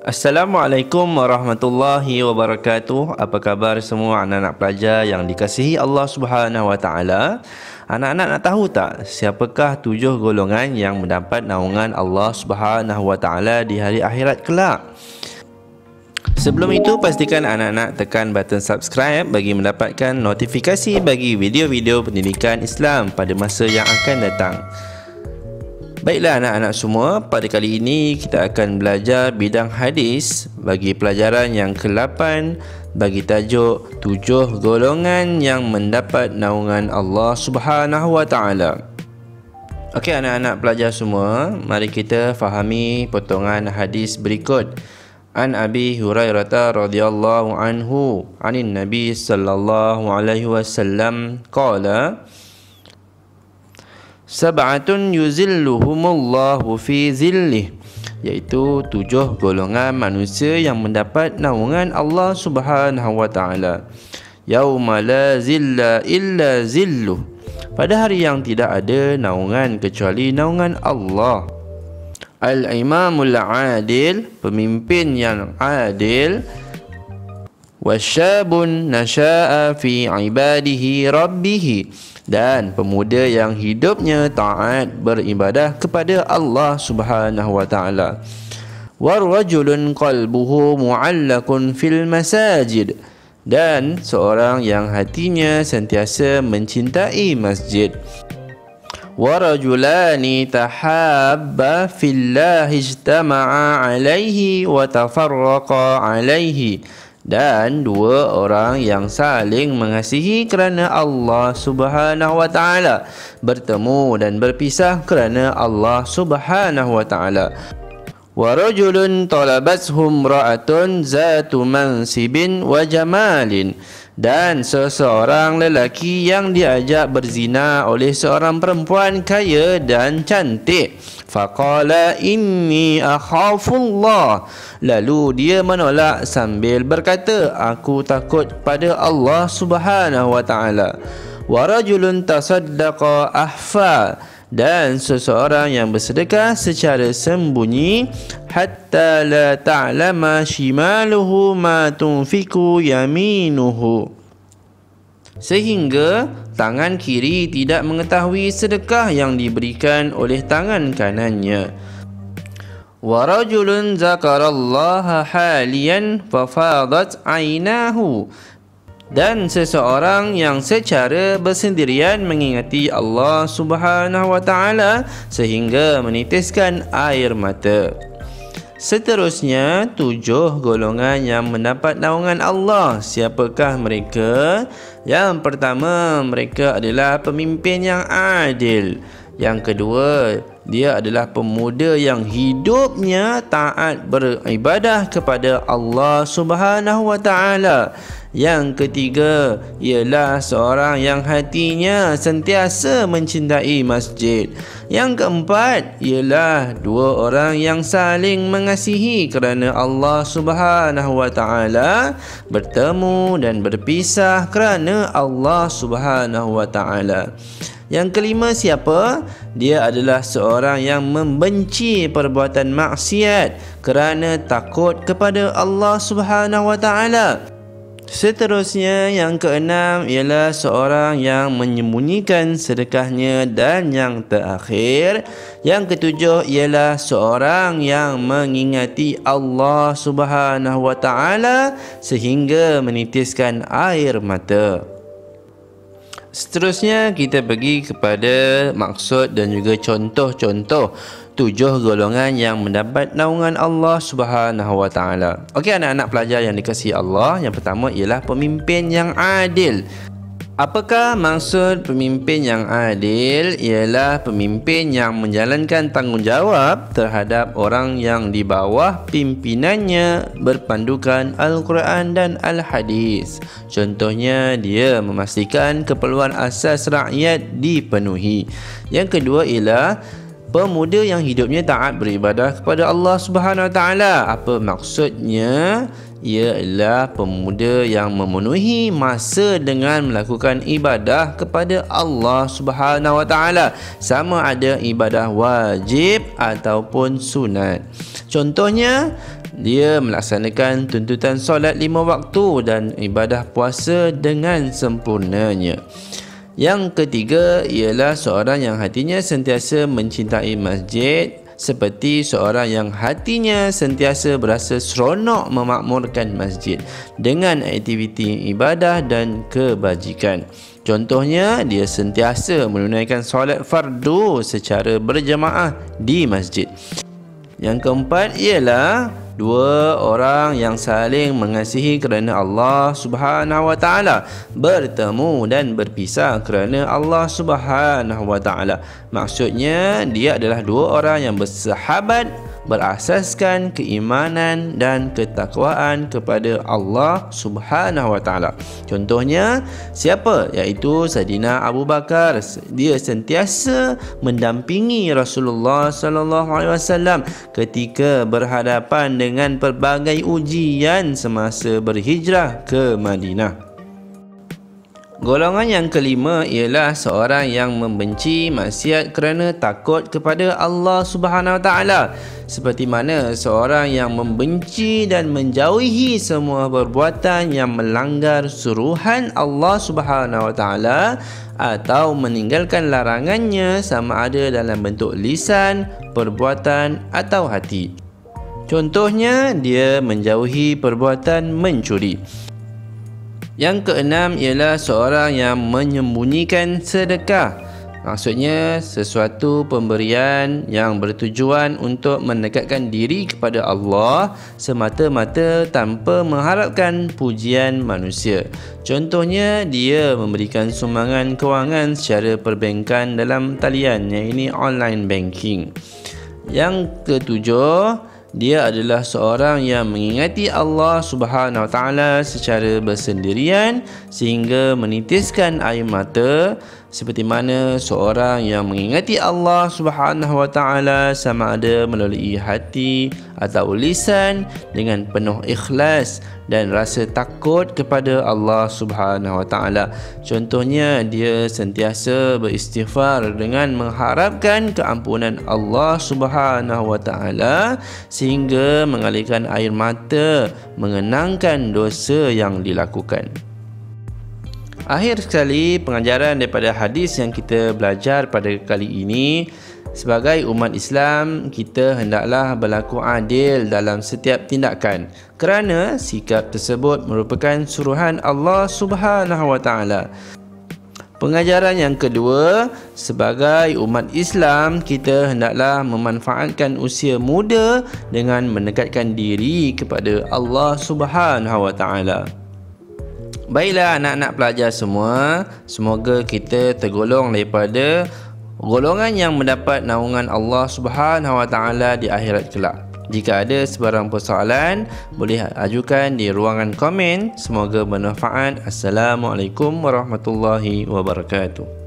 Assalamualaikum warahmatullahi wabarakatuh. Apa khabar semua anak-anak pelajar yang dikasihi Allah Subhanahu wa taala? Anak-anak nak tahu tak siapakah 7 golongan yang mendapat naungan Allah Subhanahu wa taala di hari akhirat kelak? Sebelum itu, pastikan anak-anak tekan button subscribe bagi mendapatkan notifikasi bagi video-video pendidikan Islam pada masa yang akan datang. Baiklah anak-anak semua, pada kali ini kita akan belajar bidang hadis bagi pelajaran yang ke-8 bagi tajuk 7 golongan yang mendapat naungan Allah Subhanahu wa taala. Okey anak-anak pelajar semua, mari kita fahami potongan hadis berikut. An Abi Hurairah radhiyallahu anhu, anin Nabi sallallahu alaihi wasallam qala Sab'atun yuzilluhumullahu fi zillih, iaitu 7 golongan manusia yang mendapat naungan Allah Subhanahu wa taala. Yauma la zilla illa zilluh, pada hari yang tidak ada naungan kecuali naungan Allah. Al-imamul adil, pemimpin yang adil. Wasyabun nasha'a fi ibadihi rabbih, dan pemuda yang hidupnya taat beribadah kepada Allah Subhanahu wa taala. Warrajulun qalbuhu mu'allakun fil masajid, dan seorang yang hatinya sentiasa mencintai masjid. Warajulani tahabba fillahi ijtama'a alaihi wa tafarraqa alaihi, dan 2 orang yang saling mengasihi kerana Allah Subhanahu wa taala, bertemu dan berpisah kerana Allah Subhanahu wa taala. Wa rajulun talabathum ra'atun zatu mansibin wa jamalin, dan seseorang lelaki yang diajak berzina oleh seorang perempuan kaya dan cantik. Faqala inni akhafullah, lalu dia menolak sambil berkata, aku takut pada Allah Subhanahu wa taala. Wa rajulun tasaddaqa ahfa, dan seseorang yang bersedekah secara sembunyi, hatta la ta'lama shimaluhu ma tunfiku yaminuhu, sehingga tangan kiri tidak mengetahui sedekah yang diberikan oleh tangan kanannya. Wa rajulun zakarallaha haliyan fafadat ainahu, dan seseorang yang secara bersendirian mengingati Allah Subhanahu wa taala sehingga menitiskan air mata. Seterusnya 7 golongan yang mendapat naungan Allah. Siapakah mereka? Yang pertama, mereka adalah pemimpin yang adil. Yang kedua, dia adalah pemuda yang hidupnya taat beribadah kepada Allah Subhanahu wa taala. Yang ketiga, ialah seorang yang hatinya sentiasa mencintai masjid. Yang keempat, ialah 2 orang yang saling mengasihi kerana Allah Subhanahu wa taala, bertemu dan berpisah kerana Allah Subhanahu wa taala. Yang kelima siapa? Dia adalah seorang yang membenci perbuatan maksiat kerana takut kepada Allah Subhanahu wa taala. Seterusnya yang keenam ialah seorang yang menyembunyikan sedekahnya, dan yang terakhir, yang ketujuh ialah seorang yang mengingati Allah Subhanahu wa taala sehingga menitiskan air mata. Seterusnya kita pergi kepada maksud dan juga contoh-contoh 7 golongan yang mendapat naungan Allah Subhanahu wa taala. Okey anak-anak pelajar yang dikasihi Allah, yang pertama ialah pemimpin yang adil. Apakah maksud pemimpin yang adil? Ialah pemimpin yang menjalankan tanggungjawab terhadap orang yang di bawah pimpinannya berpandukan Al-Quran dan Al-Hadis. Contohnya, dia memastikan keperluan asas rakyat dipenuhi. Yang kedua ialah pemuda yang hidupnya taat beribadah kepada Allah Subhanahu wa taala. Apa maksudnya? Ialah pemuda yang memenuhi masa dengan melakukan ibadah kepada Allah Subhanahu wa taala, sama ada ibadah wajib ataupun sunat. Contohnya, Dia melaksanakan tuntutan solat 5 waktu dan ibadah puasa dengan sempurnanya. Yang ketiga ialah seorang yang hatinya sentiasa mencintai masjid, seperti seorang yang hatinya sentiasa berasa seronok memakmurkan masjid dengan aktiviti ibadah dan kebajikan. Contohnya, dia sentiasa menunaikan solat fardu secara berjamaah di masjid. Yang keempat ialah dua orang yang saling mengasihi kerana Allah Subhanahu wa taala, bertemu dan berpisah kerana Allah Subhanahu wa taala. Maksudnya, dia adalah dua orang yang bersahabat berasaskan keimanan dan ketakwaan kepada Allah Subhanahu wa taala. Contohnya, siapa? Iaitu Saidina Abu Bakar. Dia sentiasa mendampingi Rasulullah sallallahu alaihi wasallam ketika berhadapan dengan pelbagai ujian semasa berhijrah ke Madinah. Golongan yang kelima ialah seorang yang membenci maksiat kerana takut kepada Allah Subhanahu wa taala, seperti mana seorang yang membenci dan menjauhi semua perbuatan yang melanggar suruhan Allah Subhanahu wa taala atau meninggalkan larangannya, sama ada dalam bentuk lisan, perbuatan atau hati. Contohnya, dia menjauhi perbuatan mencuri. Yang keenam ialah seorang yang menyembunyikan sedekah. Maksudnya, sesuatu pemberian yang bertujuan untuk mendekatkan diri kepada Allah semata-mata tanpa mengharapkan pujian manusia. Contohnya, dia memberikan sumbangan kewangan secara perbankan dalam talian, yang ini online banking. Yang ketujuh, dia adalah seorang yang mengingati Allah Subhanahu wa taala secara bersendirian sehingga menitiskan air mata, seperti mana seorang yang mengingati Allah Subhanahu wa taala sama ada melalui hati atau lisan dengan penuh ikhlas dan rasa takut kepada Allah Subhanahu wa taala. Contohnya, dia sentiasa beristighfar dengan mengharapkan keampunan Allah Subhanahu wa taala sehingga mengalirkan air mata mengenangkan dosa yang dilakukan. Akhir sekali, pengajaran daripada hadis yang kita belajar pada kali ini, sebagai umat Islam, kita hendaklah berlaku adil dalam setiap tindakan kerana sikap tersebut merupakan suruhan Allah Subhanahu wa taala. Pengajaran yang kedua, sebagai umat Islam, kita hendaklah memanfaatkan usia muda dengan mendekatkan diri kepada Allah Subhanahu wa taala. Baiklah anak-anak pelajar semua, semoga kita tergolong daripada golongan yang mendapat naungan Allah Subhanahu wa taala di akhirat kelak. Jika ada sebarang persoalan, boleh ajukan di ruangan komen. Semoga bermanfaat. Assalamualaikum warahmatullahi wabarakatuh.